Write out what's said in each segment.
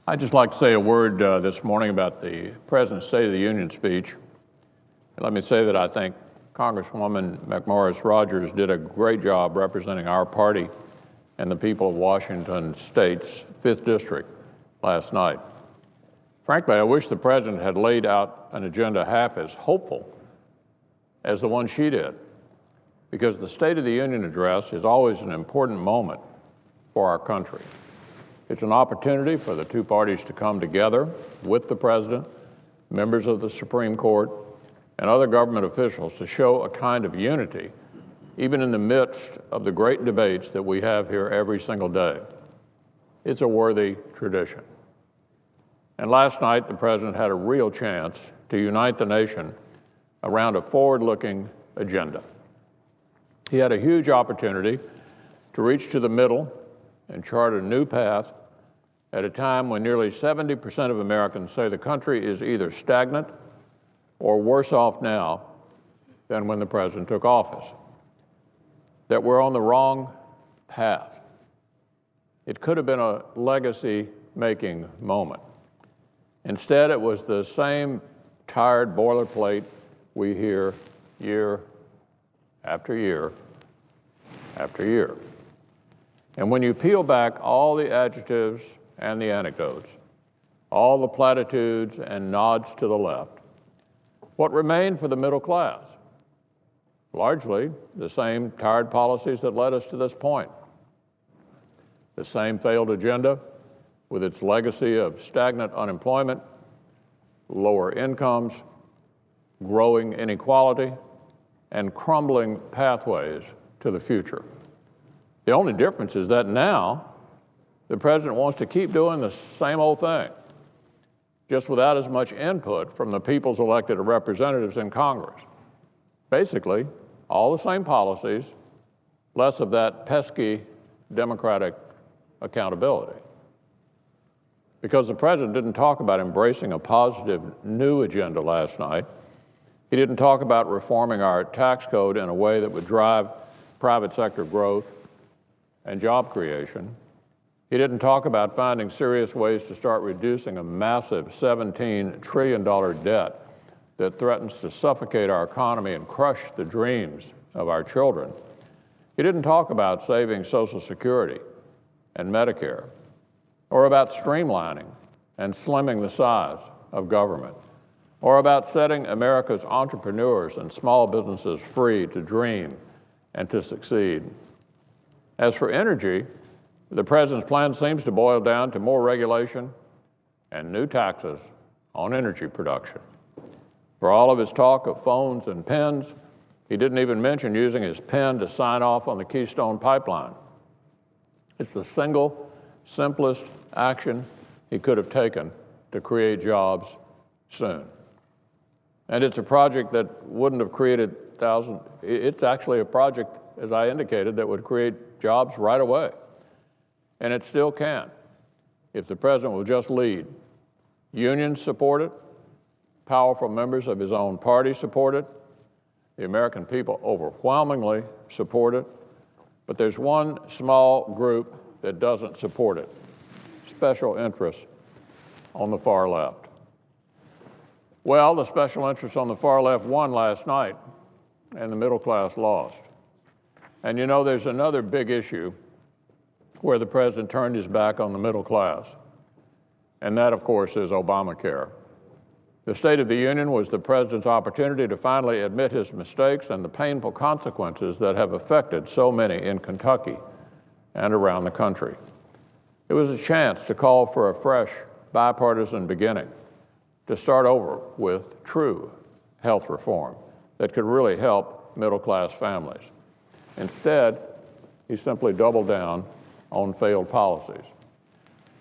I'd just like to say a word this morning about the President's State of the Union speech. And let me say that I think Congresswoman McMorris Rodgers did a great job representing our party and the people of Washington State's 5th District last night. Frankly, I wish the President had laid out an agenda half as hopeful as the one she did, because the State of the Union address is always an important moment for our country. It's an opportunity for the two parties to come together with the President, members of the Supreme Court, and other government officials to show a kind of unity, even in the midst of the great debates that we have here every single day. It's a worthy tradition. And last night, the President had a real chance to unite the nation around a forward-looking agenda. He had a huge opportunity to reach to the middle and chart a new path at a time when nearly 70% of Americans say the country is either stagnant or worse off now than when the President took office, that we're on the wrong path. It could have been a legacy-making moment. Instead, it was the same tired boilerplate we hear year after year after year. And when you peel back all the adjectives and the anecdotes, all the platitudes and nods to the left, what remained for the middle class? Largely the same tired policies that led us to this point. The same failed agenda with its legacy of stagnant unemployment, lower incomes, growing inequality, and crumbling pathways to the future. The only difference is that now the President wants to keep doing the same old thing, just without as much input from the people's elected representatives in Congress. Basically, all the same policies, less of that pesky Democratic accountability. Because the President didn't talk about embracing a positive new agenda last night, he didn't talk about reforming our tax code in a way that would drive private sector growth and job creation. He didn't talk about finding serious ways to start reducing a massive $17 trillion debt that threatens to suffocate our economy and crush the dreams of our children. He didn't talk about saving Social Security and Medicare, or about streamlining and slimming the size of government, or about setting America's entrepreneurs and small businesses free to dream and to succeed. As for energy, the President's plan seems to boil down to more regulation and new taxes on energy production. For all of his talk of phones and pens, he didn't even mention using his pen to sign off on the Keystone Pipeline. It's the single, simplest action he could have taken to create jobs soon. And it's a project that wouldn't have created thousands. It's actually a project, as I indicated, that would create jobs right away. And it still can, if the President will just lead. Unions support it. Powerful members of his own party support it. The American people overwhelmingly support it. But there's one small group that doesn't support it: special interests on the far left. Well, the special interests on the far left won last night, and the middle class lost. And you know, there's another big issue where the President turned his back on the middle class, and that, of course, is Obamacare. The State of the Union was the President's opportunity to finally admit his mistakes and the painful consequences that have affected so many in Kentucky and around the country. It was a chance to call for a fresh, bipartisan beginning, to start over with true health reform that could really help middle-class families. Instead, he simply doubled down on failed policies.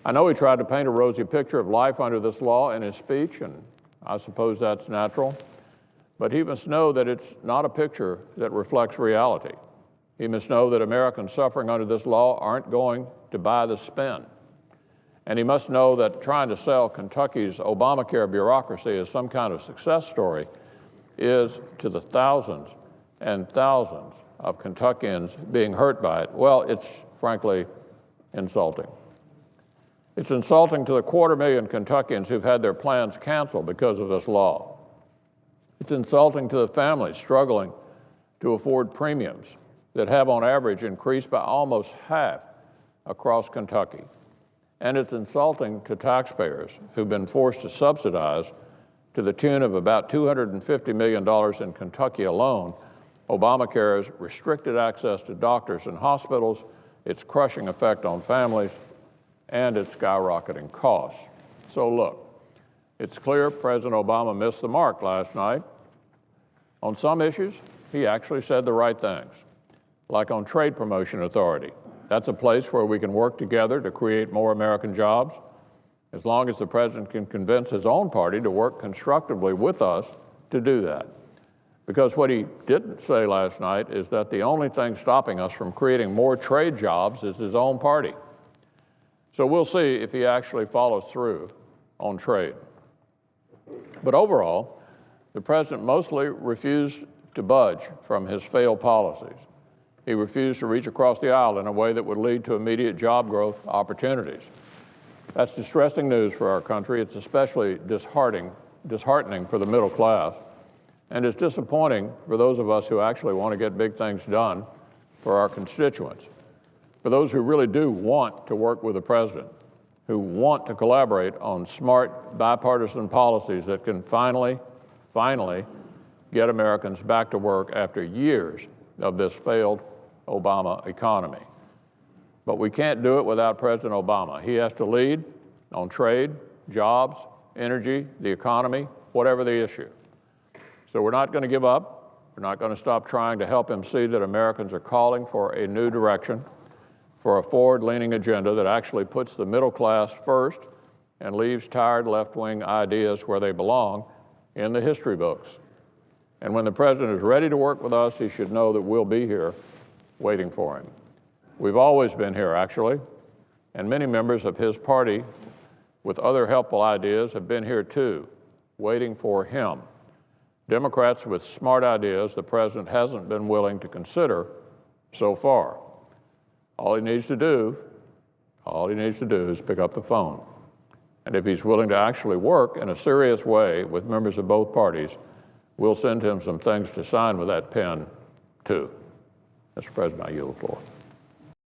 I know he tried to paint a rosy picture of life under this law in his speech, and I suppose that's natural, but he must know that it's not a picture that reflects reality. He must know that Americans suffering under this law aren't going to buy the spin. And he must know that trying to sell Kentucky's Obamacare bureaucracy as some kind of success story is, to the thousands and thousands of Kentuckians being hurt by it, well, it's frankly insulting. It's insulting to the 250,000 Kentuckians who've had their plans canceled because of this law. It's insulting to the families struggling to afford premiums that have on average increased by almost half across Kentucky. And it's insulting to taxpayers who've been forced to subsidize to the tune of about $250 million in Kentucky alone Obamacare's restricted access to doctors and hospitals, its crushing effect on families, and its skyrocketing costs. So look, it's clear President Obama missed the mark last night. On some issues, he actually said the right things, like on trade promotion authority. That's a place where we can work together to create more American jobs, as long as the president can convince his own party to work constructively with us to do that. Because what he didn't say last night is that the only thing stopping us from creating more trade jobs is his own party. So we'll see if he actually follows through on trade. But overall, the president mostly refused to budge from his failed policies. He refused to reach across the aisle in a way that would lead to immediate job growth opportunities. That's distressing news for our country. It's especially disheartening for the middle class. And it's disappointing for those of us who actually want to get big things done for our constituents, for those who really do want to work with the president, who want to collaborate on smart bipartisan policies that can finally get Americans back to work after years of this failed Obama economy. But we can't do it without President Obama. He has to lead on trade, jobs, energy, the economy, whatever the issue. So we're not going to give up. We're not going to stop trying to help him see that Americans are calling for a new direction, for a forward-leaning agenda that actually puts the middle class first and leaves tired left-wing ideas where they belong, in the history books. And when the president is ready to work with us, he should know that we'll be here waiting for him. We've always been here, actually, and many members of his party with other helpful ideas have been here too, waiting for him. Democrats with smart ideas the president hasn't been willing to consider so far. All he needs to do is pick up the phone. And if he's willing to actually work in a serious way with members of both parties, we'll send him some things to sign with that pen, too. Mr. President, I yield the floor.